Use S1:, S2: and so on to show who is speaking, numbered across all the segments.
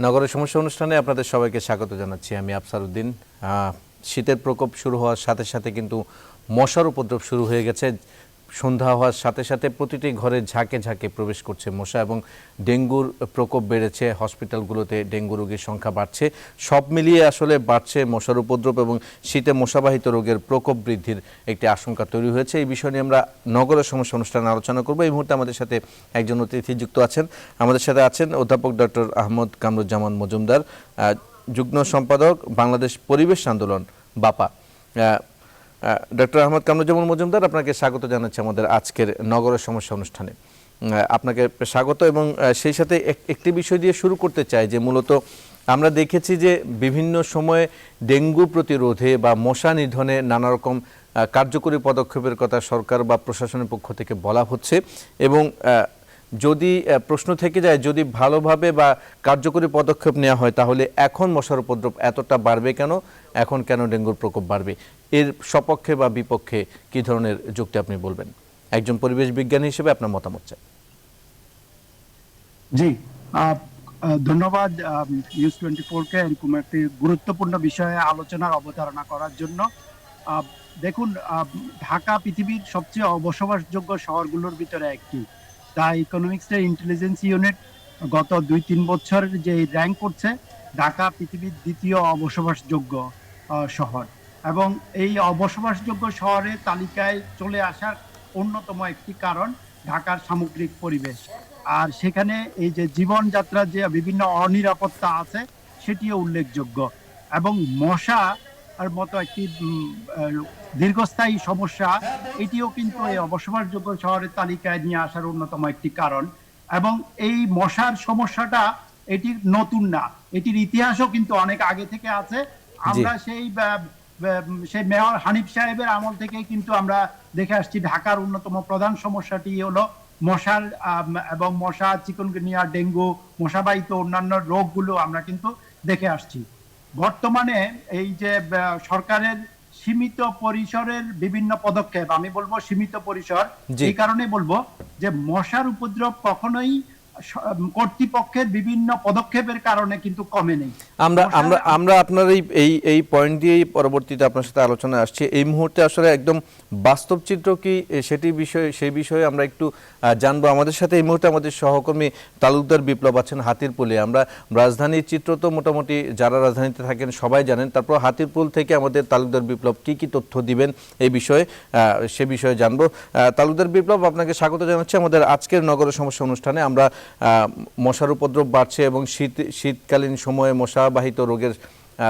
S1: নগরের সমস্যা অনুষ্ঠানে আপনাদের সবাইকে স্বাগত জানাচ্ছি। আমি আফসার উদ্দিন। শীতের প্রকোপ শুরু হওয়ার সাথে সাথে কিন্তু মশার উপদ্রব শুরু হয়ে গেছে। সন্ধ্যা হওয়ার সাথে সাথে প্রতিটি ঘরে ঝাঁকে ঝাঁকে প্রবেশ করছে মশা এবং ডেঙ্গুর প্রকোপ বেড়েছে। হসপিটালগুলোতে ডেঙ্গু রোগীর সংখ্যা বাড়ছে। সব মিলিয়ে আসলে বাড়ছে মশার উপদ্রব এবং শীতে মশাবাহিত রোগের প্রকোপ বৃদ্ধির একটি আশঙ্কা তৈরি হয়েছে। এই বিষয় নিয়ে আমরা নগরের সমস্যা অনুষ্ঠানে আলোচনা করব। এই মুহূর্তে আমাদের সাথে একজন অতিথি যুক্ত আছেন। আমাদের সাথে আছেন অধ্যাপক ডক্টর আহমদ কামরুজ্জামান মজুমদার, যুগ্ম সম্পাদক বাংলাদেশ পরিবেশ আন্দোলন বাপা। ডক্টর আহমদ কামরুজ্জামান মজুমদার, আপনাকে স্বাগত জানাচ্ছি আমাদের আজকের নগরের সমস্যা অনুষ্ঠানে। আপনাকে স্বাগত এবং সেই সাথে একটি বিষয় দিয়ে শুরু করতে চাই যে মূলত আমরা দেখেছি যে বিভিন্ন সময়ে ডেঙ্গু প্রতিরোধে বা মশা নিধনে নানা রকম কার্যকরী পদক্ষেপের কথা সরকার বা প্রশাসনের পক্ষ থেকে বলা হচ্ছে এবং যদি প্রশ্ন থেকে যায় যদি ভালোভাবে বা কার্যকরী পদক্ষেপ নেওয়া হয় তাহলে এখন মশার উপদ্রব এতটা বাড়বে কেন, এখন কেন ডেঙ্গুর প্রকোপ বাড়বে? এর সপক্ষে বা বিপক্ষে কি ধরনের যুক্তি আপনি বলবেন? একজন পরিবেশ বিজ্ঞানী হিসেবে আপনার মতামত চাই।
S2: জি, ধন্যবাদ নিউজ 24-কে এরকম একটি গুরুত্বপূর্ণ বিষয়ে আলোচনার অবতারণা করার জন্য। দেখুন, ঢাকা পৃথিবীর সবচেয়ে অবসবাসযোগ্য শহরগুলোর ভিতরে একটি। দ্য ইকোনমিক্সের ইন্টেলিজেন্স ইউনিট গত 2-3 বছরের যে র্যাঙ্ক করছে, ঢাকা পৃথিবীর দ্বিতীয় অবসবাসযোগ্য শহর এবং এই অবসবাসযোগ্য শহরের তালিকায় চলে আসার অন্যতম একটি কারণ ঢাকার সামগ্রিক পরিবেশ। আর সেখানে এই যে জীবনযাত্রার যে বিভিন্ন অনিরাপত্তা আছে সেটিও উল্লেখযোগ্য এবং মশা আর মতো একটি দীর্ঘস্থায়ী সমস্যা, এটিও কিন্তু এই অবসবাসযোগ্য শহরের তালিকায় নিয়ে আসার অন্যতম একটি কারণ। এবং এই মশার সমস্যাটা এটি নতুন না, এটির ইতিহাসও কিন্তু অনেক আগে থেকে আছে। আমরা সেই মেয়র হানিফ সাহেবের আমল থেকে কিন্তু আমরা দেখে আসছি ঢাকার অন্যতম প্রধান সমস্যাটি হলো মশার এবং মশা, চিকুনগুনিয়া, ডেঙ্গু, মশাবাহিত অন্যান্য রোগগুলো আমরা কিন্তু দেখে আসছি। বর্তমানে এই যে সরকারের সীমিত পরিসরের বিভিন্ন পদক্ষেপ, আমি বলবো সীমিত পরিসর এই কারণে বলবো যে মশার উপদ্রব কখনোই কর্তৃপক্ষের বিভিন্ন পদক্ষেপের কারণে কিন্তু কমে নেই।
S1: আমরা আপনার এই পয়েন্ট দিয়েই পরবর্তীতে আপনার সাথে আলোচনায় আসছি। এই মুহূর্তে আসলে একদম বাস্তব চিত্র কি সেই বিষয়ে আমরা একটু জানবো। আমাদের সাথে এই মুহূর্তে আমাদের সহকর্মী তালুকদার বিপ্লব আছেন হাতিরপুলে। আমরা রাজধানীর চিত্র তো মোটামুটি যারা রাজধানীতে থাকেন সবাই জানেন, তারপর হাতিরপুল থেকে আমাদের তালুকদার বিপ্লব কি তথ্য দিবেন এই বিষয়ে, সে বিষয়ে জানবো। তালুকদার বিপ্লব, আপনাকে স্বাগত জানাচ্ছি আমাদের আজকের নগরের সমস্যা অনুষ্ঠানে। আমরা মশার উপদ্রব বাড়ছে এবং শীতকালীন সময়ে মশাবাহিত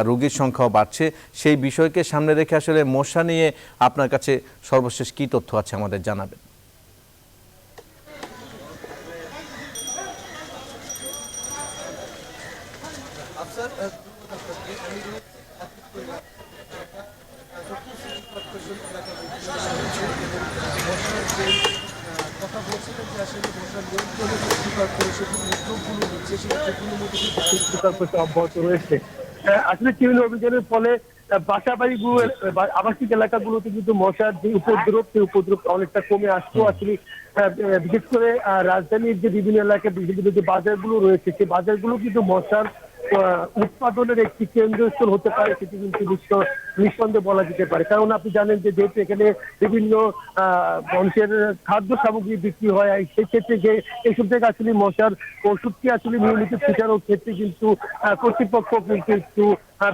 S1: রোগীর সংখ্যাও বাড়ছে। সেই বিষয়কে সামনে রেখে আসলে মশা নিয়ে আপনার কাছে সর্বশেষ কি তথ্য আছে আমাদের জানাবেন।
S3: অব্যাহত রয়েছে। আসলে বিভিন্ন অভিযানের ফলে বাসাবাড়িগুলো, আবাসিক এলাকাগুলোতে কিন্তু মশার যে উপদ্রব, সেই উপদ্রব অনেকটা কমে আসতো। আসলে বিশেষ করে রাজধানীর যে বিভিন্ন এলাকায় বিভিন্ন যে বাজারগুলো রয়েছে, সেই বাজারগুলো কিন্তু মশার উৎপাদনের একটি কেন্দ্রস্থল হতে পারে, সেটি কিন্তু নিঃসন্দেহে বলা যেতে পারে। কারণ আপনি জানেন যে যেহেতু এখানে বিভিন্ন মানুষের খাদ্য সামগ্রী বিক্রি হয়, সেই ক্ষেত্রে যে এইসব জায়গায় আসলে মশার ওষুধটি আসলে নিয়মিত ছিটানোর ক্ষেত্রে কিন্তু কর্তৃপক্ষ কিন্তু একটু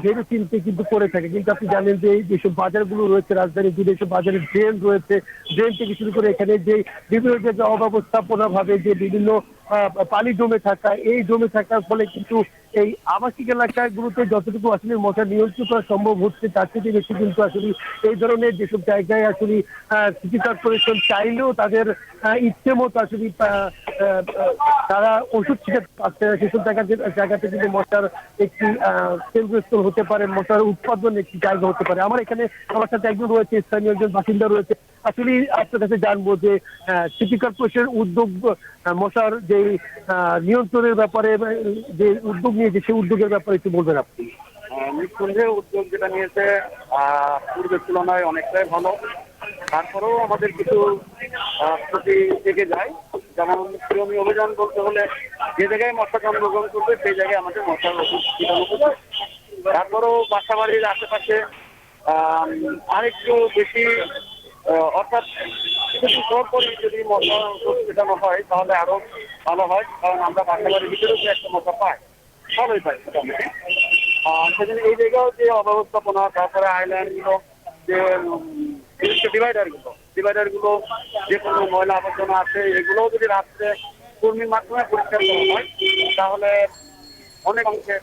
S3: ভেবে চিনতে কিন্তু করে থাকে। কিন্তু আপনি জানেন যে যেসব বাজারগুলো রয়েছে রাজধানীর, যে যেসব বাজারের ড্রেন রয়েছে, ড্রেন থেকে শুরু করে এখানে যে বিভিন্ন জায়গায় অব্যবস্থাপনা ভাবে যে বিভিন্ন পানি জমে থাকা, এই জমে থাকার ফলে কিন্তু এই আবাসিক এলাকাগুলোতে যতটুকু আসলে মশা নিয়ন্ত্রণ করা সম্ভব হচ্ছে তার থেকে বেশি কিন্তু আসলে এই ধরনের যেসব জায়গায় আসলে সিটি কর্পোরেশন চাইলেও তাদের ইচ্ছে মতো আসলে তারা ওষুধ ছিটাতে পারছে না। সেসব জায়গাতে কিন্তু মশার একটি কেন্দ্রস্থল হতে পারে, মশার উৎপাদন একটি জায়গা হতে পারে। আমার সাথে একজন রয়েছে, স্থানীয় একজন বাসিন্দা রয়েছে। আসলে আপনার কাছে জানবো যে সিটি কর্পোরেশনের উদ্যোগ, মশার যে নিয়ন্ত্রণের ব্যাপারে যে উদ্যোগ নিয়েছে, সেই উদ্যোগের ব্যাপারে একটু বলবেন আপনি।
S4: নিঃসন্দেহে উদ্যোগ যেটা নিয়েছে পূর্বের তুলনায় অনেকটাই ভালো। তারপরেও আমাদের কিছু ত্রুটি থেকে যায়। যেমন কৃমি অভিযান বলতে হলে যে জায়গায় মশা জন্মগ্রহণ করবে সেই জায়গায় আমাদের মশার ওষুধ ছিটানো হবে। তারপরেও বাসা বাড়ির আশেপাশে আরেকটু বেশি অর্থাৎ কিছুদিন পর পরই যদি মশার ওষুধ ছিটানো হয় তাহলে আরো ভালো হয়, কারণ আমরা বাসা বাড়ির ভিতরেও যে একটা মশা পাই, ভালোই পাই মোটামুটি। সেজন্য এই জায়গাও যে অব্যবস্থাপনা, তারপরে আইল্যান্ড গুলো, যে ডিভাইডার গুলো যে কোনো ময়লা আবর্জনা আছে এগুলোও যদি রাত্রে কর্মীর মাধ্যমে পরিষ্কার করা হয় তাহলে অনেক অংশে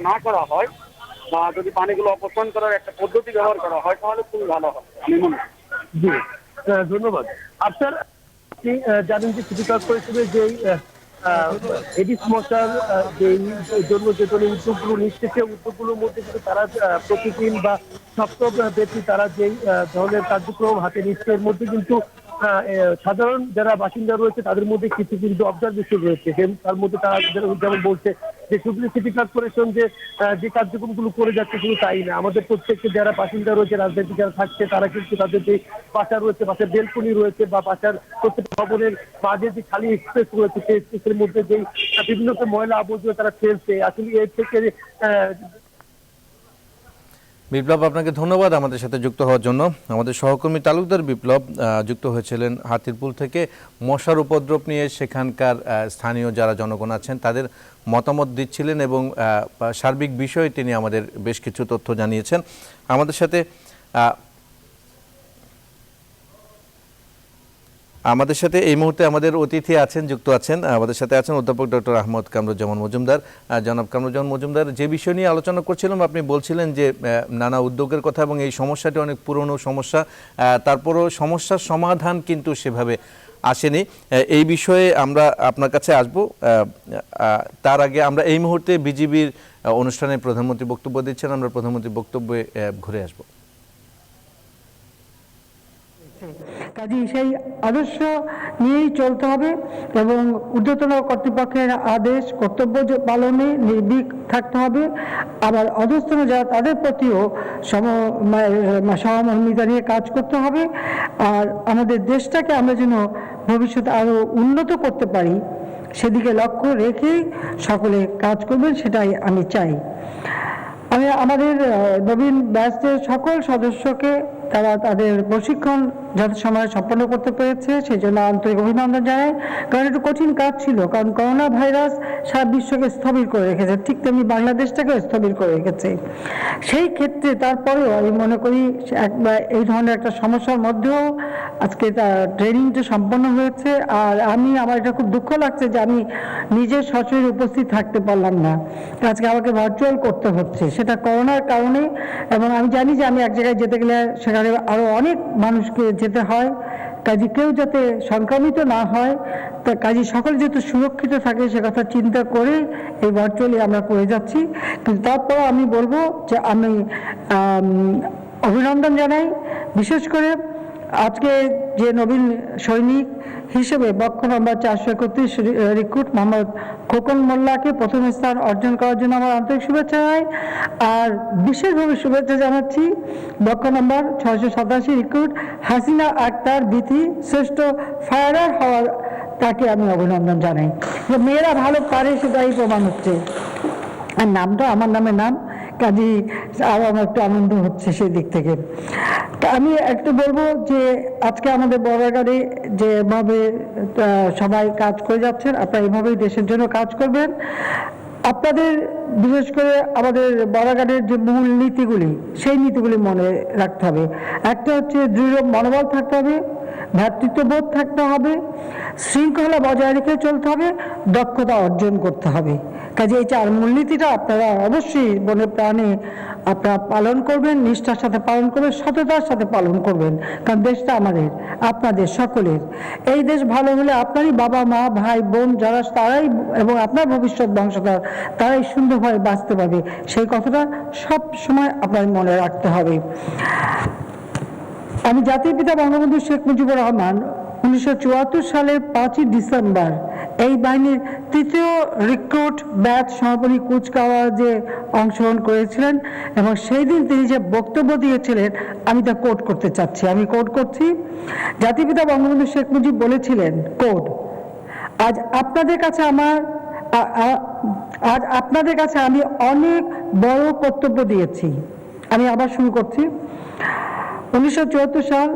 S4: না করা হয় বা যদি পানিগুলো অপসারণ করার একটা পদ্ধতি ব্যবহার করা হয় তাহলে খুবই ভালো হয় আমি মনে করি।
S3: জি, ধন্যবাদ। আপনার আপনি জানেন যে সিটি কর্পোরেশনের যে এডিস মশার যে জন্য যে ধরনের উদ্যোগগুলো নিচ্ছে, সেই উদ্যোগগুলোর মধ্যে কিন্তু তারা প্রতিদিন বা সপ্তাহ ব্যাপী তারা যেই ধরনের কার্যক্রম হাতে নিচ্ছে, এর মধ্যে কিন্তু সাধারণ যারা বাসিন্দা রয়েছে তাদের মধ্যে কিছু কিন্তু অবজারভেশন রয়েছে। তার মধ্যে তারা যেমন বলছে যে শুধু সিটি কর্পোরেশন যে কার্যক্রমগুলো করে যাচ্ছে শুধু তাই না, আমাদের প্রত্যেককে যারা বাসিন্দা রয়েছে, রাজনীতি যারা থাকছে, তারা কিন্তু তাদের যে বাসা রয়েছে, বাসার বেলকনি রয়েছে বা বাসার প্রত্যেকটা ভবনের মাঝে যে খালি স্পেস রয়েছে, সেই স্পেসের মধ্যে যে বিভিন্ন ময়লা আবর্জনা তারা ফেলছে, আসলে এর থেকে
S1: বিপ্লব, আপনাকে ধন্যবাদ আমাদের সাথে যুক্ত হওয়ার জন্য। আমাদের সহকর্মী তালুকদার বিপ্লব যুক্ত হয়েছিলেন হাতিরপুল থেকে। মশার উপদ্রব নিয়ে সেখানকার স্থানীয় যারা জনগণ আছেন তাদের মতামত দিচ্ছিলেন এবং সার্বিক বিষয়ে তিনি আমাদের বেশ কিছু তথ্য জানিয়েছেন। আমাদের সাথে এই মুহূর্তে আমাদের অতিথি আছেন, যুক্ত আছেন, আমাদের সাথে আছেন অধ্যাপক ডক্টর আহমদ কামরুজ্জামান মজুমদার। জনাব কামরুজ্জামান মজুমদার, যে বিষয় নিয়ে আলোচনা করছিলাম, আপনি বলছিলেন যে নানা উদ্যোগের কথা এবং এই সমস্যাটি অনেক পুরনো সমস্যা, তারপরও সমস্যার সমাধান কিন্তু সেভাবে আসেনি। এই বিষয়ে আমরা আপনার কাছে আসব। তার আগে আমরা এই মুহূর্তে বিজিবির অনুষ্ঠানে প্রধানমন্ত্রী বক্তব্য দিচ্ছেন, আমরা প্রধানমন্ত্রীর বক্তব্যে ঘুরে আসব।
S5: কাজে সেই আদর্শ নিয়েই চলতে হবে এবং ঊর্ধ্বতন কর্তৃপক্ষের আদেশ কর্তব্য পালনে নির্ভীক থাকতে হবে। আবার অধস্তন যারা তাদের প্রতিও সহমর্মিতা নিয়ে কাজ করতে হবে। আর আমাদের দেশটাকে আমরা যেন ভবিষ্যতে আরও উন্নত করতে পারি সেদিকে লক্ষ্য রেখেই সকলে কাজ করবেন, সেটাই আমি চাই। আমি আমাদের নবীন ব্যাচের সকল সদস্যকে তারা তাদের প্রশিক্ষণ যথাসময়ে সম্পন্ন করতে পেরেছে সেই জন্য আন্তরিক অভিনন্দন জানাই। কারণ একটু কঠিন কাজ ছিল, কারণ করোনা ভাইরাস সারা বিশ্বকে স্থবির করে রেখেছে, ঠিক তেমনি বাংলাদেশটাকে স্থবির করে রেখেছে। সেই ক্ষেত্রে তারপরেও আমি মনে করি এই ধরনের একটা সমস্যার মধ্যেও আজকে ট্রেনিংটা সম্পন্ন হয়েছে। আর আমার এটা খুব দুঃখ লাগছে যে আমি নিজের সশরীরে উপস্থিত থাকতে পারলাম না, আজকে আমাকে ভার্চুয়াল করতে হচ্ছে, সেটা করোনার কারণে। এবং আমি জানি যে আমি এক জায়গায় যেতে গেলে সেখানে আরো অনেক মানুষকে যেতে হয়, কাজে কেউ যাতে সংক্রমিত না হয়, তা কাজে সকল যাতে সুরক্ষিত থাকে সে কথা চিন্তা করে এই ভার্চুয়ালি আমরা করে যাচ্ছি। কিন্তু তারপর আমি বলবো যে আমি অভিনন্দন জানাই বিশেষ করে আজকে যে নবীন সৈনিক হিসেবে বক্ষ নম্বর 431 রিক্রুট মোহাম্মদ খোকন মোল্লাকে প্রথম স্থান অর্জন করার জন্য আমার আন্তরিক শুভেচ্ছা জানাই। আর বিশেষভাবে শুভেচ্ছা জানাচ্ছি বক্ষ নম্বর 687 রিক্রুট হাসিনা আক্তার বিথি শ্রেষ্ঠ ফায়ারার হওয়ার, তাকে আমি অভিনন্দন জানাই। মেয়েরা ভালো পারে সেটাই প্রমাণ হচ্ছে, আর নামটা আমার নামে নাম, কাজেই আরও আমার একটু আনন্দ হচ্ছে সেই দিক থেকে। আমি একটু বলবো যে আজকে আমাদের বর্ডারে যেভাবে সবাই কাজ করে যাচ্ছেন, আপনারা এইভাবেই দেশের জন্য কাজ করবেন। আপনাদের বিশেষ করে আমাদের বর্ডারের যে মূল নীতিগুলি, সেই নীতিগুলি মনে রাখতে হবে। একটা হচ্ছে দৃঢ় মনোবল থাকতে হবে, ভ্রাতৃত্ববোধ থাকতে হবে, শৃঙ্খলা বজায় রেখে চলতে হবে, দক্ষতা অর্জন করতে হবে। কাজে এই 4 মূলনীতিটা আপনারা অবশ্যই মনে প্রাণে আপনারা পালন করবেন, নিষ্ঠার সাথে পালন করবেন, সততার সাথে পালন করবেন। কারণ দেশটা আমাদের, আপনাদের সকলের। এই দেশ ভালো হলে আপনারই বাবা মা ভাই বোন যারা তারাই এবং আপনার ভবিষ্যৎ বংশধর তারাই সুন্দরভাবে বাঁচতে পারবে, সেই কথাটা সব সময় আপনার মনে রাখতে হবে। আমি জাতির পিতা বঙ্গবন্ধু শেখ মুজিবুর রহমান 1974 সালের 5ই ডিসেম্বর এই বাহিনীর 3য় রিক্রুট ব্যাচ সমাপনী কুচকাওয়াজে অংশগ্রহণ করেছিলেন এবং সেই দিন তিনি যে বক্তব্য দিয়েছিলেন আমি তা কোট করতে চাচ্ছি। আমি কোট করছি, জাতিপিতা বঙ্গবন্ধু শেখ মুজিব বলেছিলেন, কোট, আজ আপনাদের কাছে আমি অনেক বড় কর্তব্য দিয়েছি। আমি আবার শুরু করছি। 1974 সাল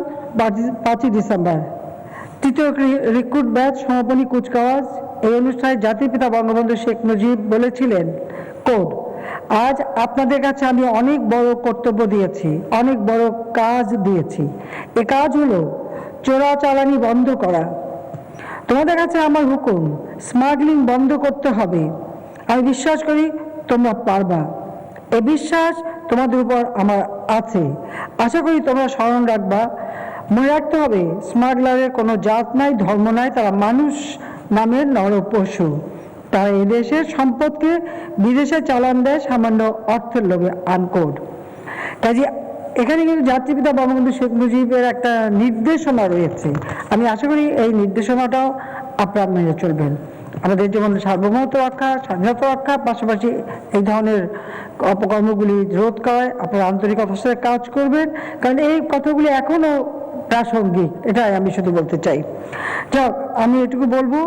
S5: 5ই ডিসেম্বর 3য় রিক্রুট ব্যাচ সমাপনী কুচকাওয়াজ। এই অনুষ্ঠানে জাতির পিতা বঙ্গবন্ধু শেখ মুজিব বলেছিলেন, কোড, আজ আপনাদের কাছে আমি অনেক বড় কর্তব্য দিয়েছি, অনেক বড় কাজ দিয়েছি। এ কাজ হলো চোরাচালানি বন্ধ করা। তোমাদের কাছে আমার হুকুম, স্মাগলিং বন্ধ করতে হবে। আমি বিশ্বাস করি তোমরা পারবা। এ বিশ্বাস তোমাদের উপর আমার আছে। আশা করি তোমরা স্মরণ রাখবা। মনে রাখতে হবে, স্মাগলারের কোনো জাত নাই, ধর্ম নাই, তারা মানুষ নামের নরপশু। তারা এই দেশের সম্পদকে বিদেশে চালান দেয় সামান্য অর্থের লোভে, আনকোড। কাজে এখানে কিন্তু জাতির পিতা বঙ্গবন্ধু শেখ মুজিবের একটা নির্দেশনা রয়েছে। আমি আশা করি এই নির্দেশনাটাও আপনারা মেনে চলবেন। আমাদের যেমন সার্বভৌমত্ব রক্ষা, স্বাধীনতা রক্ষা, পাশাপাশি এই ধরনের অপকর্মগুলি রোধ করায় আপনারা আন্তরিকতার সাথে কাজ করবেন, কারণ এই কথাগুলি এখনো প্রাসঙ্গিক। এটাই আমি শুধু বলতে চাই। যাক, আমি এটুকু বলবো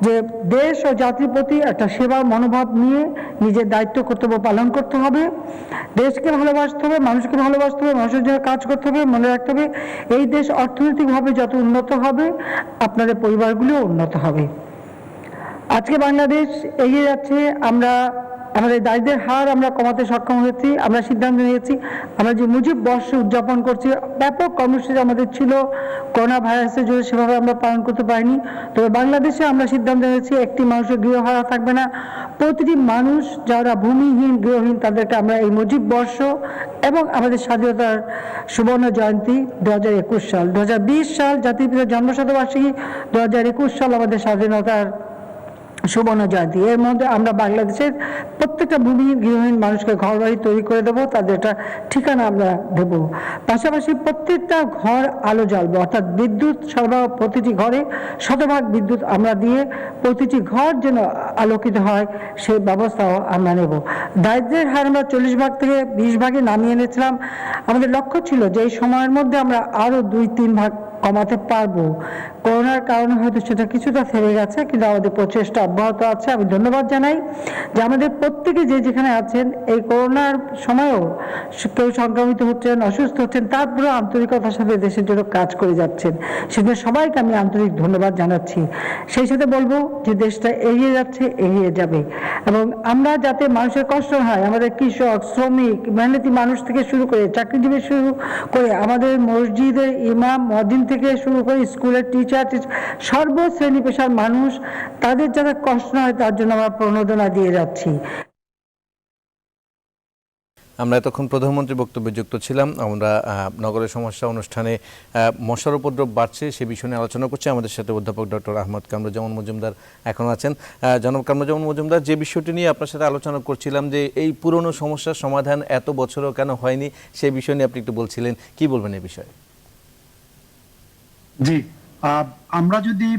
S5: যে দেশ ও জাতির প্রতি একটা সেবার মনোভাব নিয়ে নিজের দায়িত্ব কর্তব্য পালন করতে হবে। দেশকে ভালোবাসতে হবে, মানুষকে ভালোবাসতে হবে, মানুষের জন্য কাজ করতে হবে। মনে রাখতে হবে, এই দেশ অর্থনৈতিকভাবে যত উন্নত হবে আপনাদের পরিবারগুলিও উন্নত হবে। আজকে বাংলাদেশ এগিয়ে যাচ্ছে। আমরা আমাদের দারিদ্রের হার আমরা কমাতে সক্ষম হয়েছি। আমরা সিদ্ধান্ত নিয়েছি, আমরা যে মুজিব বর্ষ উদযাপন করছি, ব্যাপক কর্মসূচি আমাদের ছিল, করোনা ভাইরাসের জন্য সেভাবে আমরা পালন করতে পারিনি। তবে বাংলাদেশে আমরা সিদ্ধান্ত নিয়েছি একটি মানুষের গৃহহারা থাকবে না। প্রতিটি মানুষ যারা ভূমিহীন, গৃহহীন, তাদেরকে আমরা এই মুজিব বর্ষ এবং আমাদের স্বাধীনতার সুবর্ণ জয়ন্তী 2021 সাল, 2020 সাল জাতির পিতার জন্মশতবার্ষিকী, 2021 সাল আমাদের স্বাধীনতার সুবর্ণ জয়ন্তী। এর মধ্যে আমরা বাংলাদেশের প্রত্যেকটা ভূমিহীন, গৃহহীন মানুষকে ঘর বাড়ি তৈরি করে দেবো, তাদের একটা ঠিকানা আমরা দেব। পাশাপাশি প্রত্যেকটা ঘর আলো জ্বালবো, অর্থাৎ বিদ্যুৎ সরবরাহ প্রতিটি ঘরে শতভাগ বিদ্যুৎ আমরা দিয়ে প্রতিটি ঘর যেন আলোকিত হয় সেই ব্যবস্থাও আমরা নেব। দারিদ্রের হার আমরা 40 ভাগ থেকে 20 ভাগে নামিয়ে এনেছিলাম। আমাদের লক্ষ্য ছিল যে এই সময়ের মধ্যে আমরা আরো 2-3 ভাগ কমাতে পারবো। করোনার কারণে হয়তো সেটা কিছুটা থেমে গেছে, কিন্তু আমাদের প্রচেষ্টা অব্যাহত আছে। আমি ধন্যবাদ জানাই যে আমাদের প্রত্যেকে যে যেখানে আছেন এই করোনার সময়ও কেউ সংক্রমিত হচ্ছেন, অসুস্থ হচ্ছেন, তারপরেও আন্তরিকতার সাথে দেশের জন্য কাজ করে যাচ্ছেন। সেজন্য সবাইকে আমি আন্তরিক ধন্যবাদ জানাচ্ছি। সেই সাথে বলবো যে দেশটা এগিয়ে যাচ্ছে, এগিয়ে যাবে, এবং আমরা যাতে মানুষের কষ্ট হয়, আমাদের কৃষক, শ্রমিক, মেহনতি মানুষ থেকে শুরু করে চাকরিজীবী শুরু করে আমাদের মসজিদের ইমাম, মুয়াজ্জিন থেকে শুরু করে স্কুলের টিচার, সর্বশ্রেণী পেশার মানুষ, তাদের যাতে কষ্ট না হয় তার জন্য আমরা প্রণোদনা দিয়ে যাচ্ছি।
S1: আমরা এতক্ষণ প্রধানমন্ত্রীর বক্তব্যে যুক্ত ছিলাম। আমরা নগরের সমস্যা অনুষ্ঠানে মশার উপদ্রব বাড়ছে সে বিষয় নিয়ে আলোচনা করছি। আমাদের সাথে অধ্যাপক ডক্টর আহমদ কামরুজ্জামান মজুমদার এখন আছেন। জনাব কামরুজ্জামান মজুমদার, যে বিষয়টি নিয়ে আপনার সাথে আলোচনা করছিলাম যে এই পুরনো সমস্যার সমাধান এত বছরও কেন হয়নি, সেই বিষয় নিয়ে আপনি একটু বলছিলেন, কি বলবেন এই বিষয়ে?
S2: জি, আমরা যদি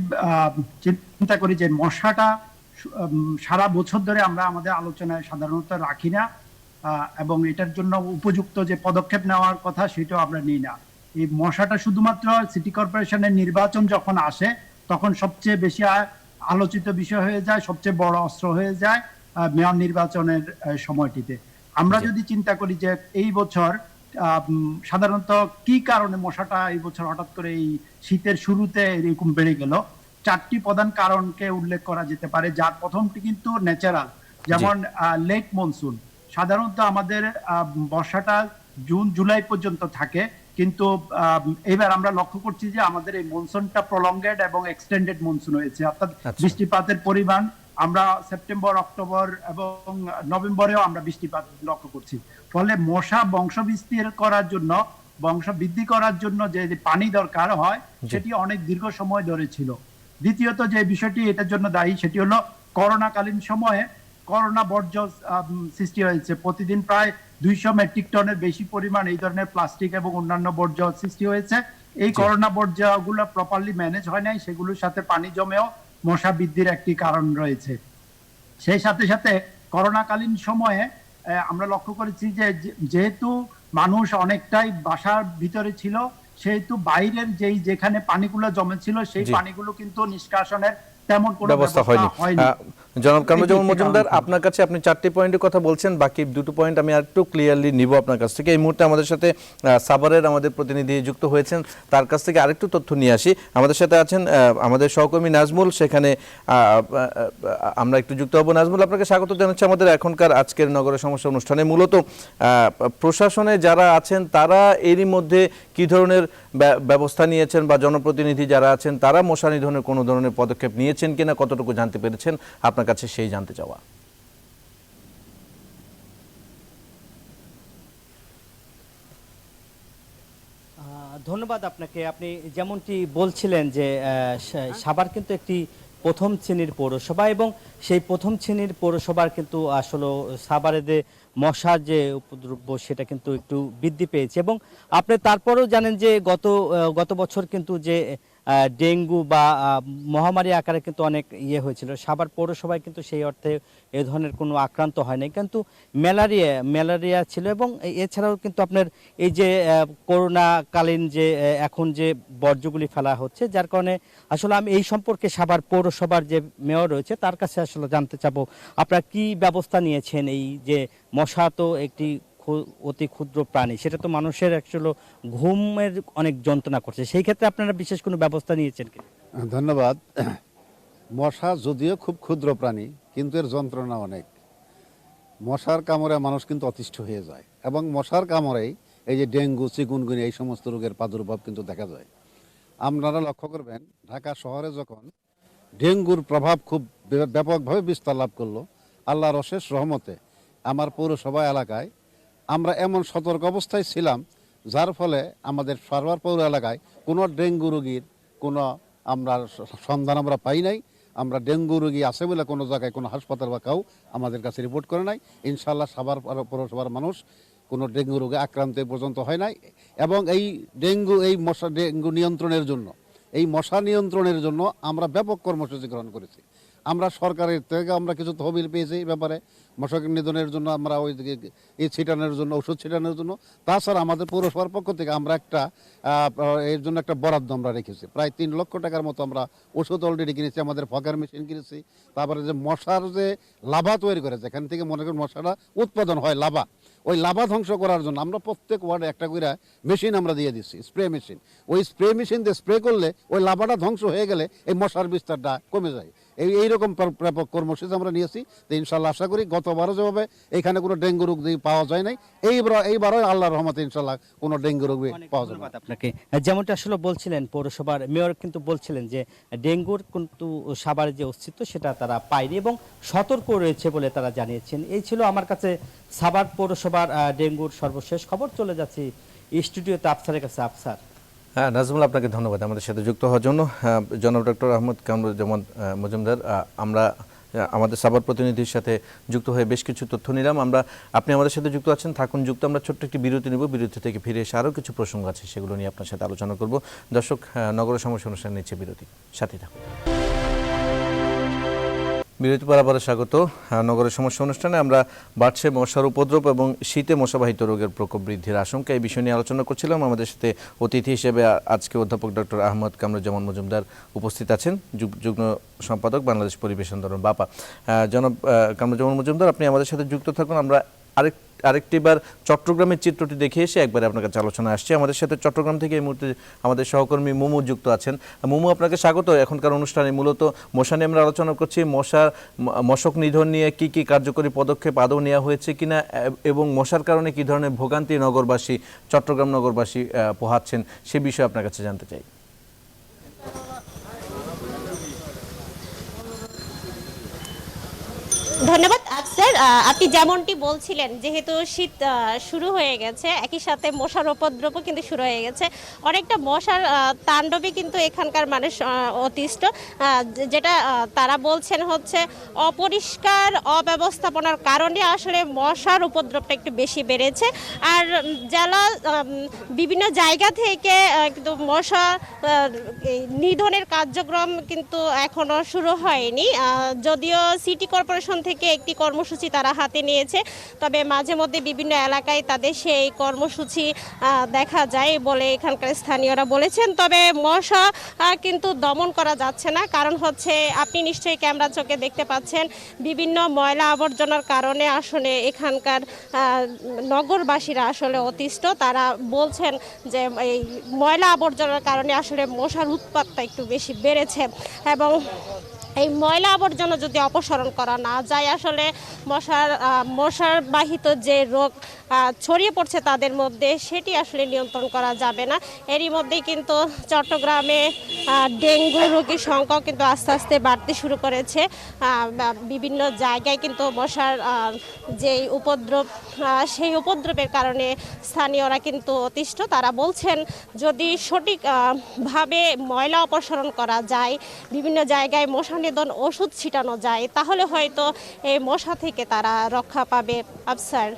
S2: চিন্তা করি যে মশাটা সারা বছর ধরে আমরা আমাদের আলোচনায় সাধারণত রাখি না, এবং এটার জন্য উপযুক্ত যে পদক্ষেপ নেওয়ার কথা সেটাও আমরা নিই না। এই মশাটা শুধুমাত্র সিটি কর্পোরেশনের নির্বাচন যখন আসে তখন সবচেয়ে বেশি আলোচিত বিষয় হয়ে যায়, সবচেয়ে বড় অস্ত্র হয়ে যায় মেয়র নির্বাচনের সময়টিতে। আমরা যদি চিন্তা করি যে এই বছর সাধারণত কি কারণে মশাটা এই বছর হঠাৎ করে এই শীতের শুরুতে এরকম বেড়ে গেল, 4টি প্রধান কারণকে উল্লেখ করা যেতে পারে, যার প্রথমটি কিন্তু ন্যাচারাল। যেমন লেট মনসুন। সাধারণত আমাদের বর্ষাটা জুন জুলাই পর্যন্ত থাকে, কিন্তু এবার আমরা লক্ষ্য করছি যে আমাদের এই মনসুনটা প্রলঙ্গেড এবং এক্সটেন্ডেড মনসুন হয়েছে, অর্থাৎ বৃষ্টিপাতের পরিমাণ আমরা সেপ্টেম্বর, অক্টোবর এবং নভেম্বরেও আমরা বৃষ্টিপাত লক্ষ্য করছি। ফলে মশা বংশ বিস্তার করার জন্য, বংশ বৃদ্ধি করার জন্য যে পানি দরকার হয় সেটি অনেক দীর্ঘ সময় ধরে ছিল। দ্বিতীয়ত যে বিষয়টি এটার জন্য দায়ী সেটি হলো করোনাকালীন সময়ে করোনা বর্জ্য সৃষ্টি হয়েছে। প্রতিদিন প্রায় 200 মেট্রিক টনের বেশি পরিমাণ এই ধরনের প্লাস্টিক এবং অন্যান্য বর্জ্য সৃষ্টি হয়েছে। এই করোনা বর্জ্যগুলো প্রপারলি ম্যানেজ হয় নাই, সেগুলোর সাথে পানি জমেও মশা বৃদ্ধির একটি কারণ রয়েছে। সেই সাথে সাথে করোনাকালীন সময়ে আমরা লক্ষ্য করেছি যে যেহেতু মানুষ অনেকটাই বাসার ভিতরে ছিল, সেহেতু বাইরের যেখানে পানিগুলো জমেছিল সেই পানিগুলো কিন্তু নিষ্কাশনের তেমন কোনো ব্যবস্থা হয়নি।
S1: জনাব কামরুজ্জামান মজুমদার, আপনার কাছে আপনি 4টি পয়েন্টের কথা বলছেন, বাকি 2টো পয়েন্ট আমি আরেকটু ক্লিয়ারলি নিব আপনার কাছ থেকে। এই মুহূর্তে আমাদের সাথে সাভারের আমাদের প্রতিনিধি যুক্ত হয়েছেন, তার কাছ থেকে আরেকটু তথ্য নিয়ে আসি। আমাদের সাথে আছেন আমাদের সহকর্মী নাজমুল, সেখানে আমরা একটু যুক্ত হব। নাজমুল, আপনাকে স্বাগত জানাচ্ছি আমাদের এখনকার আজকের নগরের সমস্যা অনুষ্ঠানে। মূলত প্রশাসনে যারা আছেন তারা এরই মধ্যে কি ধরনের ব্যবস্থা নিয়েছেন, বা জনপ্রতিনিধি যারা আছেন তারা মশা নিধনের কোনো ধরনের পদক্ষেপ নিয়েছেন কিনা, কতটুকু জানতে পেরেছেন, আপনার কাছে সেই জানতে চাওয়া।
S6: ধন্যবাদ আপনাকে। আপনি যেমনটি বলছিলেন যে সাভার কিন্তু একটি প্রথম শ্রেণীর পৌরসভা, এবং সেই প্রথম শ্রেণীর পৌরসভার কিন্তু আসলে সাভারে যে মশার যে উপদ্রব সেটা কিন্তু একটু বৃদ্ধি পেয়েছে। এবং আপনি তারপরেও জানেন যে গত বছর কিন্তু যে ডেঙ্গু বা মহামারী আকারে কিন্তু অনেক হয়েছিল। সাভার পৌরসভায় কিন্তু সেই অর্থে এ ধরনের কোনো আক্রান্ত হয়নি, কিন্তু ম্যালেরিয়া ছিল। এবং এছাড়াও কিন্তু আপনার এই যে করোনাকালীন যে এখন যে বর্জ্যগুলি ফেলা হচ্ছে, যার কারণে আসলে আমি এই সম্পর্কে সাভার পৌরসভার যে মেয়র রয়েছে তার কাছে আসলে জানতে চাবো, আপনারা কি ব্যবস্থা নিয়েছেন? এই যে মশা তো একটি অতি ক্ষুদ্র প্রাণী, সেটা তো মানুষের অ্যাকচুয়ালি ঘুমের অনেক যন্ত্রণা করছে, সেই ক্ষেত্রে আপনারা বিশেষ কোনো ব্যবস্থা নিয়েছেন কি?
S7: ধন্যবাদ। মশা যদিও খুব ক্ষুদ্র প্রাণী, কিন্তু এর যন্ত্রণা অনেক। মশার কামড়ে মানুষ কিন্তু অতিষ্ঠ হয়ে যায়, এবং মশার কামড়েই এই যে ডেঙ্গু, চিকুনগুনিয়া এই সমস্ত রোগের প্রাদুর্ভাব কিন্তু দেখা যায়। আপনারা লক্ষ্য করবেন, ঢাকা শহরে যখন ডেঙ্গুর প্রভাব খুব ব্যাপকভাবে বিস্তার লাভ করলো, আল্লাহর অশেষ রহমতে আমার পৌরসভা এলাকায় আমরা এমন সতর্ক অবস্থায় ছিলাম, যার ফলে আমাদের সাভার পৌর এলাকায় কোনো ডেঙ্গু রোগীর কোনো সন্ধান আমরা পাই নাই। আমরা ডেঙ্গু রোগী আছে বলে কোনো জায়গায় কোনো হাসপাতাল বা কাউ আমাদের কাছে রিপোর্ট করে নাই। ইনশাআল্লাহ সাভার পৌরসভার মানুষ কোনো ডেঙ্গু রোগে আক্রান্ত পর্যন্ত হয় নাই। এবং এই ডেঙ্গু নিয়ন্ত্রণের জন্য, এই মশা নিয়ন্ত্রণের জন্য আমরা ব্যাপক কর্মসূচি গ্রহণ করেছি। আমরা সরকারের থেকে আমরা কিছু তহবিল পেয়েছি এই ব্যাপারে, মশা নিধনের জন্য আমরা এই ছিটানোর জন্য, ওষুধ ছিটানোর জন্য। তাছাড়া আমাদের পৌরসভার পক্ষ থেকে আমরা এর জন্য একটা বরাদ্দ আমরা রেখেছি, প্রায় 3 লক্ষ টাকার মতো আমরা ওষুধ অলরেডি কিনেছি, আমাদের ফগার মেশিন কিনেছি। তারপরে যে মশার যে লাভা তৈরি করে, যেখান থেকে মনে করেন মশাটা উৎপাদন হয় লাভা, ওই লাভা ধ্বংস করার জন্য আমরা প্রত্যেক ওয়ার্ডে একটা করে মেশিন আমরা দিয়ে দিচ্ছি, স্প্রে মেশিন। ওই স্প্রে মেশিন দিয়ে স্প্রে করলে ওই লাভাটা ধ্বংস হয়ে গেলে এই মশার বিস্তারটা কমে যায়। এইরকম ব্যাপক কর্মসূচি আমরা নিয়েছি। তো ইনশাল্লাহ আশা করি গতবারও যেভাবে এখানে কোনো ডেঙ্গু রোগ পাওয়া যায় নাই, এইবারও আল্লাহর রহমতে ইনশাল্লাহ কোনো ডেঙ্গু রোগ পাওয়া যাবে।
S6: ধন্যবাদ আপনাকে। যেমনটা আসলে বলছিলেন, পৌরসভার মেয়র কিন্তু বলছিলেন যে ডেঙ্গুর কিন্তু সাভারের যে অস্তিত্ব সেটা তারা পায়নি এবং সতর্ক রয়েছে বলে তারা জানিয়েছেন। এই ছিল আমার কাছে সাভার পৌরসভার ডেঙ্গুর সর্বশেষ খবর। চলে যাচ্ছি স্টুডিওতে আফসারের কাছে। আফসার।
S1: হ্যাঁ নাজমুল, আপনাকে ধন্যবাদ আমাদের সাথে যুক্ত হওয়ার জন্য। জনাব ডক্টর আহমদ কামরুজ্জামান মজুমদার, আমরা আমাদের সাভার প্রতিনিধির সাথে যুক্ত হয়ে বেশ কিছু তথ্য নিলাম। আপনি আমাদের সাথে যুক্ত আছেন, থাকুন যুক্ত। আমরা ছোট্ট একটি বিরতি নেব, বিরতি থেকে ফিরে এসে আরও কিছু প্রসঙ্গ আছে, সেগুলো নিয়ে আপনার সাথে আলোচনা করব। দর্শক, নগরের সমস্যা অনুষ্ঠান নিচ্ছে বিরতি, সাথে থাকুন। বিরতি পর আবার স্বাগত। নগরের সমস্যা অনুষ্ঠানে আমরা বাড়ছে মশার উপদ্রব এবং শীতে মশাবাহিত রোগের প্রকোপ বৃদ্ধির আশঙ্কা, এই বিষয় নিয়ে আলোচনা করছিলাম। আমাদের সাথে অতিথি হিসেবে আজকে অধ্যাপক ডক্টর আহমদ কামরুজ্জামান মজুমদার উপস্থিত আছেন, যুগ্ম সম্পাদক বাংলাদেশ পরিবেশ আন্দোলন বাপা। জনাব কামরুজ্জামান মজুমদার, আপনি আমাদের সাথে যুক্ত থাকুন। আমরা আরেকটিবার চট্টগ্রামের চিত্রটি দেখে এসে একবারে আপনার কাছে আলোচনা আসছে। আমাদের সাথে চট্টগ্রাম থেকে এই মুহূর্তে আমাদের সহকর্মী মুমু যুক্ত আছেন। মুমু, আপনাকে স্বাগত। এখনকার অনুষ্ঠানে মূলত মশা নিয়ে আমরা আলোচনা করছি। মশক নিধন নিয়ে কি কি কার্যকরী পদক্ষেপ আদৌ নেওয়া হয়েছে কিনা, এবং মশার কারণে কি ধরনের ভোগান্তি নগরবাসী, চট্টগ্রাম নগরবাসী পোহাচ্ছেন, সে বিষয়ে আপনার কাছে জানতে চাই।
S8: ধন্যবাদ আফসার। আপনি যেমনটি বলছিলেন, যেহেতু শীত শুরু হয়ে গেছে, একই সাথে মশার উপদ্রবও কিন্তু শুরু হয়ে গেছে। অনেকটা মশার তাণ্ডবে কিন্তু এখানকার মানুষ অতিষ্ঠ। যেটা তারা বলছেন হচ্ছে অপরিষ্কার অব্যবস্থাপনার কারণে আসলে মশার উপদ্রবটা একটু বেশি বেড়েছে। আর জেলা বিভিন্ন জায়গা থেকে কিন্তু মশা এই নিধনের কার্যক্রম কিন্তু এখনো শুরু হয়নি। যদিও সিটি কর্পোরেশন থেকে একটি কর্মসূচি তারা হাতে নিয়েছে, তবে মাঝে মধ্যে বিভিন্ন এলাকায় তাদের সেই কর্মসূচি দেখা যায় বলে এখানকার স্থানীয়রা বলেছেন। তবে মশা কিন্তু দমন করা যাচ্ছে না, কারণ হচ্ছে আপনি নিশ্চয়ই ক্যামেরা চোখে দেখতে পাচ্ছেন বিভিন্ন ময়লা আবর্জনার কারণে আসলে এখানকার নগরবাসীরা আসলে অতিষ্ঠ। তারা বলছেন যে এই ময়লা আবর্জনার কারণে আসলে মশার উৎপাতটা একটু বেশি বেড়েছে, এবং এই ময়লা আবর্জনা যদি অপসারণ করা না যায় আসলে মশার বাহিত যে রোগ ছড়িয়ে পড়ছে তাদের মধ্যে, সেটি আসলে নিয়ন্ত্রণ করা যাবে না। এরই মধ্যেই কিন্তু চট্টগ্রামে ডেঙ্গু রোগীর সংখ্যাও কিন্তু আস্তে আস্তে বাড়তে শুরু করেছে। বিভিন্ন জায়গায় কিন্তু মশার যেই উপদ্রব, সেই উপদ্রবের কারণে স্থানীয়রা কিন্তু অতিষ্ঠ। তারা বলছেন যদি সঠিকভাবে ময়লা অপসারণ করা যায়, বিভিন্ন জায়গায় মশা নিধন ওষুধ ছিটানো যায়, তাহলে হয়তো এই মশা থেকে তারা রক্ষা পাবে। আফসার।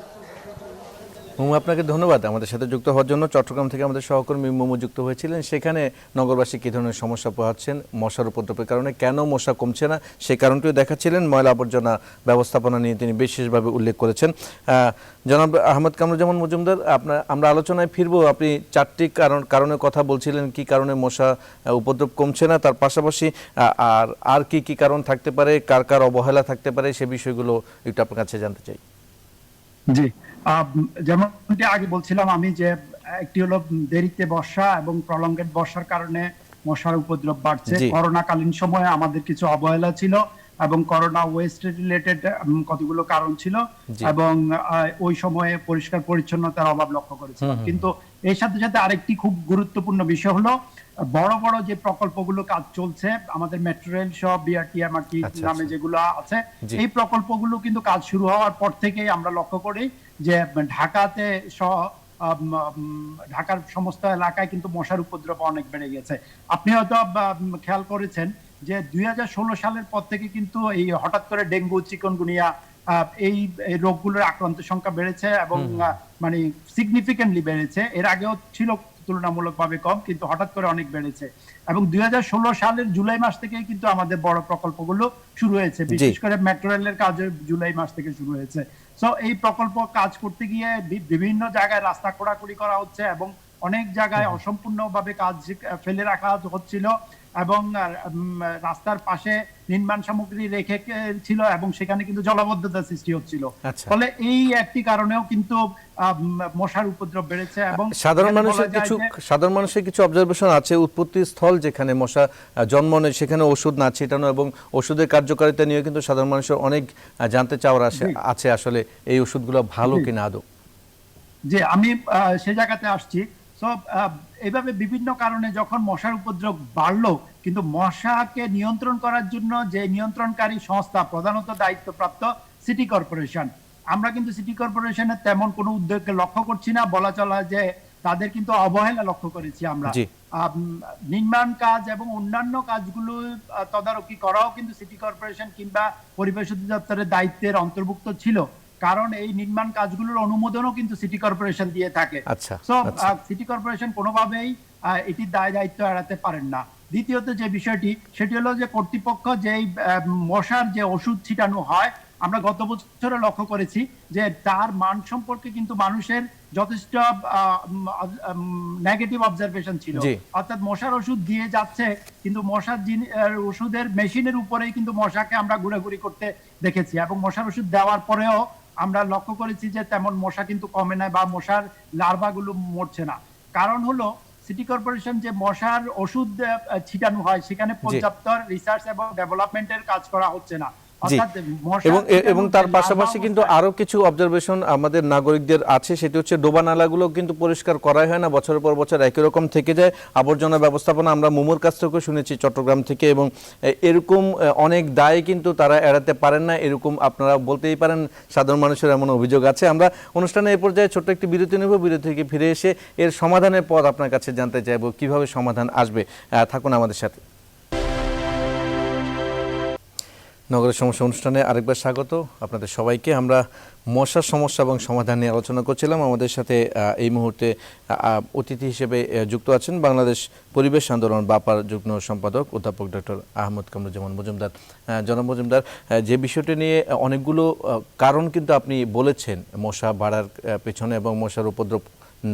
S1: মোমো, আপনাকে ধন্যবাদ আমাদের সাথে যুক্ত হওয়ার জন্য। চট্টগ্রাম থেকে আমাদের সহকর্মী মোমো যুক্ত হয়েছিলেন। সেখানে নগরবাসী কী ধরনের সমস্যা পোহাচ্ছেন মশার উপদ্রবের কারণে, কেন মশা কমছে না সেই কারণটিও দেখাচ্ছিলেন। ময়লা আবর্জনা ব্যবস্থাপনা নিয়ে তিনি বিশেষভাবে উল্লেখ করেছেন। জনাব আহমদ কামরুজ্জামান মজুমদার, আমরা আলোচনায় ফিরবো। আপনি 4টি কারণের কথা বলছিলেন, কি কারণে মশা উপদ্রব কমছে না, তার পাশাপাশি আর কি কারণ থাকতে পারে, কার কার অবহেলা থাকতে পারে, সে বিষয়গুলো একটু আপনার কাছে জানতে চাই।
S2: জি, যেমনটি আগে বলছিলাম আমি, যে একটি হলো দেরিতে বর্ষা এবং প্রলঙ্গেড বর্ষার কারণে মশার উপদ্রব বাড়ছে। করোনাকালীন সময়ে আমাদের কিছু অবহেলা ছিল এবং করোনা ওয়েস্ট রিলেটেড কতগুলো কারণ ছিল, এবং ওই সময়ে পরিষ্কার পরিচ্ছন্নতার অভাব লক্ষ্য করেছিলাম। কিন্তু এর সাথে সাথে আরেকটি খুব গুরুত্বপূর্ণ বিষয় হলো বড় বড় যে প্রকল্পগুলো কাজ চলছে আমাদের মেট্রো রেল সহ বিআরটি নামে যেগুলো আছে, এই প্রকল্পগুলো কিন্তু কাজ শুরু হওয়ার পর থেকেই আমরা লক্ষ্য করি যে ঢাকাতে সহ ঢাকার সমস্ত এলাকায় কিন্তু মশার উপদ্রব অনেক বেড়ে গেছে। আপনি হয়তো খেয়াল করেছেন যে 2016 সালের পর থেকে কিন্তু এই হঠাৎ করে ডেঙ্গু, চিকনগুনিয়া এই রোগগুলোর আক্রান্ত সংখ্যা বেড়েছে এবং মানে সিগনিফিকেন্টলি বেড়েছে। এর আগেও ছিল তুলনামূলকভাবে কম, কিন্তু হঠাৎ করে অনেক বেড়েছে। এবং 2016 সালের জুলাই মাস থেকে কিন্তু আমাদের বড় প্রকল্পগুলো শুরু হয়েছে, বিশেষ করে মেট্রো রেলের কাজ জুলাই মাস থেকে শুরু হয়েছে। সো এই প্রকল্প কাজ করতে গিয়ে বিভিন্ন জায়গায় রাস্তা খোঁড়াখুড়ি করা হচ্ছে এবং অনেক জায়গায় অসম্পূর্ণভাবে কাজ ফেলে রাখা হচ্ছিল, এবং রাস্তার পাশে নির্মাণ সামগ্রী রেখে ছিল এবং সেখানে কিন্তু জলাবদ্ধতা সৃষ্টি হচ্ছিল। ফলে এই একটি কারণেও কিন্তু মশার উপদ্রব বেড়েছে। এবং
S1: সাধারণ মানুষের কিছু অবজারভেশন আছে, উৎপত্তি স্থল যেখানে মশা জন্ম নেয় সেখানে ওষুধ না ছিটানো এবং ওষুধের কার্যকারিতা নিয়ে কিন্তু সাধারণ মানুষের অনেক জানতে চাওয়ার আছে, আসলে এই ওষুধগুলো ভালো কিনা আদৌ।
S2: যে আমি সে জায়গাতে আসছি। এইভাবে বিভিন্ন কারণে যখন মশার উপদ্রব বাড়লো, কিন্তু মশাকে নিয়ন্ত্রণ করার জন্য যে নিয়ন্ত্রণকারী সংস্থা প্রধানত দায়িত্বপ্রাপ্ত সিটি কর্পোরেশন, আমরা কিন্তু সিটি কর্পোরেশনের তেমন কোনো উদ্যোগকে লক্ষ্য করছি না। বলা চলা যে তাদের কিন্তু অবহেলা লক্ষ্য করেছি আমরা। নির্মাণ কাজ এবং অন্যান্য কাজগুলো তদারকি করাও কিন্তু সিটি কর্পোরেশন কিংবা পরিবেশ অধিদপ্তরের দায়িত্বের অন্তর্ভুক্ত ছিল, কারণ এই নির্মাণ কাজগুলোর অনুমোদনও কিন্তু সিটি কর্পোরেশন দিয়ে থাকে। সিটি কর্পোরেশন কোনোভাবেই এটির দায়িত্ব এড়াতে পারেন না। দ্বিতীয়ত যে বিষয়টি, সেটি হলো যে কর্তৃপক্ষ যেই মশার যে ওষুধ ছিটানো হয়, আমরা গত বছরে লক্ষ্য করেছি যে তার মান সম্পর্কে কিন্তু মানুষের যথেষ্ট নেগেটিভ অবজারভেশন ছিল। অর্থাৎ মশার ওষুধ দিয়ে যাচ্ছে, কিন্তু মশার ওষুধের মেশিনের উপরেই কিন্তু মশাকে আমরা ঘুরাঘুরি করতে দেখেছি, এবং মশার ওষুধ দেওয়ার পরেও আমরা লক্ষ্য করেছি যে তেমন মশা কিন্তু কমে না বা মশার লার্ভাগুলো মরছে না। কারণ হলো সিটি কর্পোরেশন যে মশার ওষুধ ছিটানো হয় সেখানে পর্যাপ্ত রিসার্চ এবং ডেভেলপমেন্টের কাজ করা হচ্ছে না।
S1: জি
S2: অর্থাৎ মশা
S1: এবং এবং
S2: ছিটানোর
S1: তার
S2: যে
S1: পাশাপাশি
S2: লার্ভা
S1: কিন্তু আরো কিছু অবজারভেশন আমাদের নাগরিকদের আছে, সেটি হচ্ছে ডোবা নালাগুলো কিন্তু পরিষ্কার করাই হয় না, বছরের পর বছর একই রকম থেকে যায়। আবর্জনা ব্যবস্থাপনা আমরা মুমুর কাছ থেকে শুনেছি চট্টগ্রাম থেকে, এবং এরকম অনেক দায় কিন্তু তারা এড়াতে পারেন না, এরকম আপনারা বলতেই পারেন সাধারণ মানুষের এমন অভিযোগ আছে। আমরা অনুষ্ঠানে এই পর্যায়ে ছোট্ট একটি বিরতি নেব, বিরতি থেকে ফিরে এসে এর সমাধানের পথ আপনার কাছে জানতে চাইবো, কিভাবে সমাধান আসবে। থাকুন আমাদের সাথে। নগরের সমস্যা অনুষ্ঠানে আরেকবার স্বাগত আপনাদের সবাইকে। আমরা মশার সমস্যা এবং সমাধান নিয়ে আলোচনা করছিলাম। আমাদের সাথে এই মুহূর্তে অতিথি হিসেবে যুক্ত আছেন বাংলাদেশ পরিবেশ আন্দোলন বাপার যুগ্ম সম্পাদক অধ্যাপক ডক্টর আহমদ কামরুজ্জামান মজুমদার। জনাব মজুমদার, যে বিষয়টি নিয়ে অনেকগুলো কারণ কিন্তু আপনি বলেছেন মশা বাড়ার পেছনে এবং মশার উপদ্রব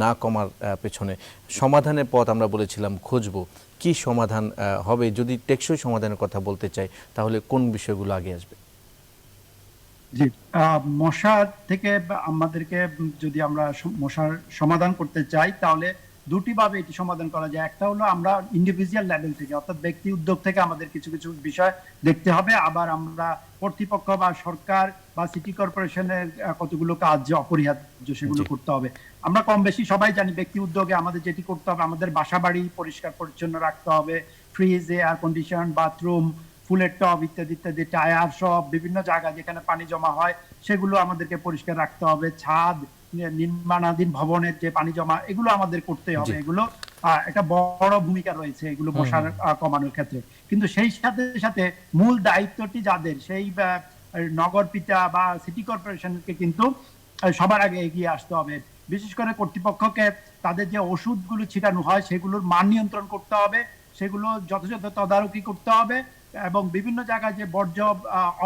S1: না কমার পেছনে, সমাধানের পথ আমরা বলেছিলাম খুঁজবো। কি সমাধান হবে? যদি টেকসই সমাধানের কথা বলতে চাই তাহলে কোন বিষয়গুলো আগে আসবে?
S2: জি, মশা থেকে আমাদেরকে যদি আমরা মশার সমাধান করতে চাই তাহলে দুটি ভাবে এটি সমাধান করা যায়। একটা হলো আমরা ইন্ডিভিজুয়াল লেভেল থেকে, অর্থাৎ ব্যক্তি উদ্যোগ থেকে আমাদের কিছু কিছু বিষয় দেখতে হবে। আবার আমরা কর্তৃপক্ষ বা সরকার বা সিটি কর্পোরেশনের কতগুলো কাজ যে অপরিহার্য সেগুলো করতে হবে। আমরা কম বেশি সবাই জানি ব্যক্তি উদ্যোগে আমাদের যেটি করতে হবে, আমাদের বাসা বাড়ি পরিষ্কার পরিচ্ছন্ন রাখতে হবে, ফ্রিজ, এয়ার কন্ডিশন, বাথরুম, ফুলের টব ইত্যাদি ইত্যাদি, টায়ার, সব বিভিন্ন জায়গা যেখানে পানি জমা হয় সেগুলো আমাদেরকে পরিষ্কার রাখতে হবে। ছাদ, নির্মাণাধীন ভবনের যে পানি জমা, এগুলো আমাদের করতে হবে। এগুলো একটা বড় ভূমিকা রয়েছে এগুলো মশার কমানোর ক্ষেত্রে। কিন্তু সেই সাথে সাথে মূল দায়িত্বটি যাদের, সেই নগর পিতা বা সিটি কর্পোরেশনকে কিন্তু সবার আগে এগিয়ে আসতে হবে। বিশেষ করে কর্তৃপক্ষকে তাদের যে ওষুধগুলো ছিটানো হয় সেগুলোর মান নিয়ন্ত্রণ করতে হবে, সেগুলো যথাযথ তদারকি করতে হবে, এবং বিভিন্ন জায়গায় যে বর্জ্য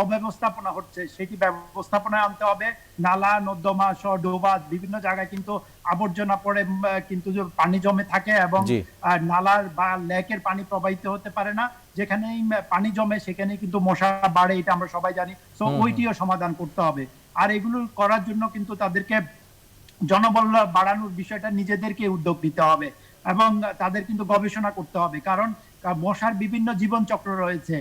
S2: অব্যবস্থাপনা হচ্ছে সেটি ব্যবস্থাপনায় আনতে হবে। নালা নর্দমা সহ ডোবা বিভিন্ন জায়গায় কিন্তু আবর্জনা পড়ে কিন্তু পানি জমে থাকে, এবং নালার বা লেকের পানি প্রবাহিত হতে পারে না। যেখানেই পানি জমে সেখানেই কিন্তু মশা বাড়ে, এটা আমরা সবাই জানি। তো ওইটিও সমাধান করতে হবে। আর এগুলো করার জন্য কিন্তু তাদেরকে জনবল বাড়ানোর বিষয়টা নিজেদেরকে উদ্যোগ নিতে হবে, এবং তাদের কিন্তু গবেষণা করতে হবে। কারণ মশার বিভিন্ন জীবন চক্র রয়েছে।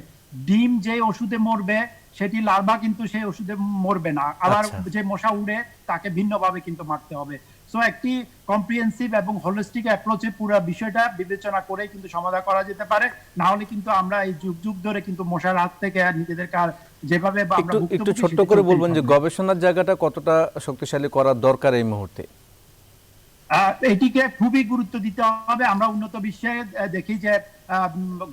S2: ডিম যে ওষুধে মরবে সেটি লার্ভা কিন্তু সেই ওষুধে মরবে না। আবার যে মশা উড়ে তাকে ভিন্নভাবে কিন্তু মারতে হবে। সো একটি কম্প্রিহেন্সিভ এবং হোলিস্টিক অ্যাপ্রোচে পুরো বিষয়টা বিবেচনা করে কিন্তু সমাধান করা যেতে পারে। না হলে কিন্তু আমরা এই যুগ যুগ ধরে কিন্তু মশার হাত থেকে নিজেদেরকে যেভাবে
S1: একটু ছোট্ট করে বলবেন যে গবেষণার জায়গাটা কতটা শক্তিশালী করার দরকার এই মুহূর্তে?
S2: এটিকে খুবই গুরুত্ব দিতে হবে। আমরা উন্নত বিশ্বে দেখি যে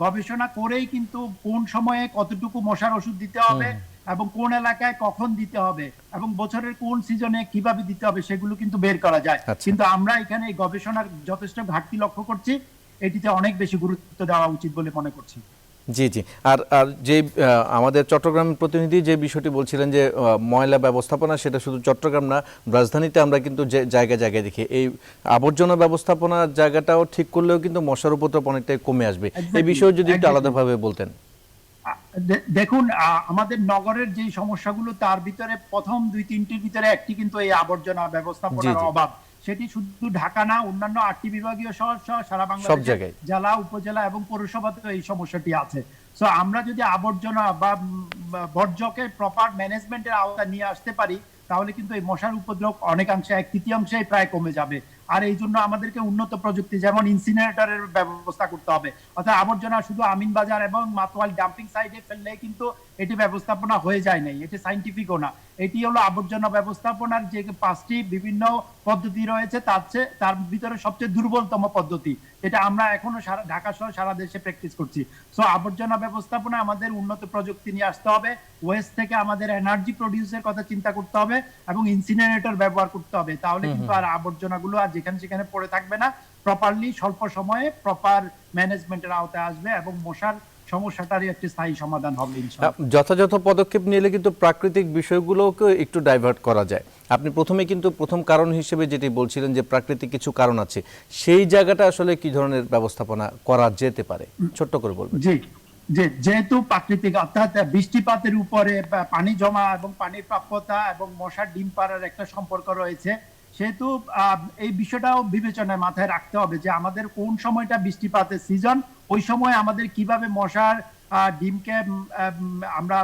S2: গবেষণা করেই কিন্তু কোন সময়ে কতটুকু মশার ওষুধ দিতে হবে এবং কোন এলাকায় কখন দিতে হবে এবং বছরের কোন সিজনে কিভাবে দিতে হবে সেগুলো কিন্তু বের করা যায়। কিন্তু আমরা এখানে এই গবেষণার যথেষ্ট ঘাটতি লক্ষ্য করছি, এটিতে অনেক বেশি গুরুত্ব দেওয়া উচিত বলে মনে করছি।
S1: জি জি। আর যে আমাদের চট্টগ্রাম প্রতিনিধি যে বিষয়টি বলছিলেন যে ময়লা ব্যবস্থাপনা, সেটা শুধু চট্টগ্রাম না, রাজধানীতে আমরা কিন্তু যে জায়গায় জায়গায় দেখি এই আবর্জনা ব্যবস্থাপনার জায়গাটাও ঠিক করলেও কিন্তু মশার উপদ্রব অনেকটাই কমে আসবে। এই বিষয়ে যদি একটু আলাদাভাবে বলতেন।
S2: দেখুন, আমাদের নগরের যে সমস্যাগুলো তার ভিতরে প্রথম 2-3টির ভিতরে একটি কিন্তু এই আবর্জনা ব্যবস্থাপনার অভাব। সেটি শুধু ঢাকা না, অন্যান্য 8টি বিভাগীয় শহর সহ সারা বাংলাদেশে জেলা, উপজেলা এবং পৌরসভাতে এই সমস্যাটি আছে। সো আমরা যদি আবর্জনা বা বর্জ্যকে প্রপার ম্যানেজমেন্টের আওতায় নিয়ে আসতে পারি তাহলে কিন্তু এই মশার উপদ্রব অনেকাংশে 1/3 প্রায় কমে যাবে। আর এই জন্য আমাদেরকে উন্নত প্রযুক্তি যেমন ইনসিনারেটরের ব্যবস্থা করতে হবে। অর্থাৎ আবর্জনা শুধু আমিনবাজার এবং মাতোয়াল ডাম্পিং সাইডে ফেললে কিন্তু এটি ব্যবস্থাপনা হয়ে যায় নাই, এটি সাইন্টিফিকও না। এটি হলো আবর্জনা ব্যবস্থাপনার যে 5টি বিভিন্ন পদ্ধতি রয়েছে তার ভিতরে সবচেয়ে দুর্বলতম পদ্ধতি, এটা আমরা এখনো ঢাকা সহ সারা দেশে প্র্যাকটিস করছি। সো আবর্জনা ব্যবস্থাপনা আমাদের উন্নত প্রযুক্তি নিয়ে আসতে হবে, ওয়েস্ট থেকে আমাদের এনার্জি প্রডিউসের কথা চিন্তা করতে হবে এবং ইনসিনারেটর ব্যবহার করতে হবে। তাহলে কিন্তু আর আবর্জনাগুলো আর যেখানে সেখানে পড়ে থাকবে না, প্রপারলি স্বল্প সময়ে প্রপার ম্যানেজমেন্টের আওতায় আসবে এবং মশার সমস্যাটারই একটি স্থায়ী সমাধান হবে ইনশাআল্লাহ।
S1: যথাযথ পদক্ষেপ নিলে কিন্তু প্রাকৃতিক বিষয়গুলোকে একটু ডাইভার্ট করা যায়। আপনি প্রথমে কিন্তু প্রথম কারণ হিসেবে যেটি বলছিলেন যে প্রাকৃতিক কিছু কারণ আছে, সেই জায়গাটা আসলে কি ধরনের ব্যবস্থাপনা করা যেতে পারে ছোট্ট করে বলবেন।
S2: জি, যেহেতু প্রাকৃতিক অর্থাৎ বৃষ্টিপাতের উপরে পানি জমা এবং পানির প্রাপ্যতা এবং মশার ডিম পাড়ার একটা সম্পর্ক রয়েছে, সেহেতু এই বিষয়টাও বিবেচনায় মাথায় রাখতে হবে যে আমাদের কোন সময়টা বৃষ্টিপাতের সিজন, ওই সময় আমাদের কিভাবে মশার ডিমকে আমরা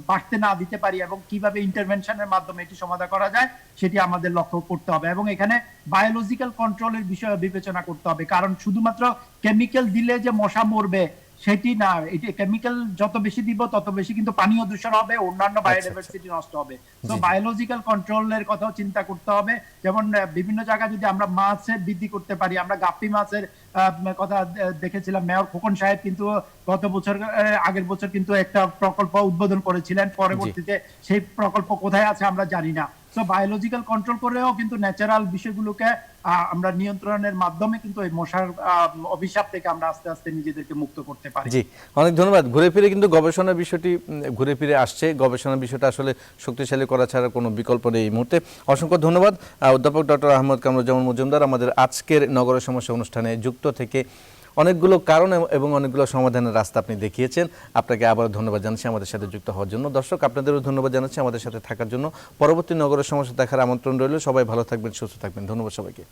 S2: বাড়তে না দিতে পারি এবং কিভাবে ইন্টারভেনশনের মাধ্যমে এটি সমাধান করা যায় সেটি আমাদের লক্ষ্য করতে হবে এবং এখানে বায়োলজিক্যাল কন্ট্রোলের বিষয়ে বিবেচনা করতে হবে, কারণ শুধুমাত্র কেমিক্যাল দিলে যে মশা মরবে সেটি না, এটি কেমিক্যাল যত বেশি দিব তত বেশি কিন্তু পানীয় দূষণ হবে, অন্যান্য বায়োডাইভার্সিটি নষ্ট হবে। তো বায়োলজিক্যাল কন্ট্রোলের কথাও চিন্তা করতে হবে, যেমন বিভিন্ন জায়গায় যদি আমরা মাছের বৃদ্ধি করতে পারি, আমরা গাপ্পি মাছের কথা দেখেছিলাম, মেয়র খোকন সাহেব কিন্তু গত বছর আগের বছর কিন্তু একটা প্রকল্প উদ্বোধন করেছিলেন, পরবর্তীতে সেই প্রকল্প কোথায় আছে আমরা জানি না। তো বায়োলজিক্যাল কন্ট্রোল করেও কিন্তু ন্যাচারাল বিষয়গুলোকে আমরা নিয়ন্ত্রণের মাধ্যমে কিন্তু এই মশার অভিশাপ থেকে আমরা আস্তে আস্তে নিজেদেরকে মুক্ত করতে পারি।
S1: জি, অনেক ধন্যবাদ। ঘুরে ফিরে কিন্তু গবেষণার বিষয়টি ঘুরে ফিরে আসছে, গবেষণার বিষয়টা আসলে শক্তিশালী করা ছাড়া কোনো বিকল্প নেই এই মুহূর্তে। অসংখ্য ধন্যবাদ অধ্যাপক ডক্টর আহমদ কামরুজ্জামান মজুমদার আমাদের আজকের নগর সমস্যা অনুষ্ঠানে যুক্ত থেকে অনেকগুলো কারণ এবং অনেকগুলো সমাধানের রাস্তা আপনি দেখিয়েছেন। আপনাকে আবার ধন্যবাদ জানাচ্ছি আমাদের সাথে যুক্ত হওয়ার জন্য। দর্শক, আপনাদেরও ধন্যবাদ জানাচ্ছি আমাদের সাথে থাকার জন্য। পরবর্তী নগরের সমস্যা দেখার আমন্ত্রণ রইল। সবাই ভালো থাকবেন, সুস্থ থাকবেন। ধন্যবাদ সবাইকে।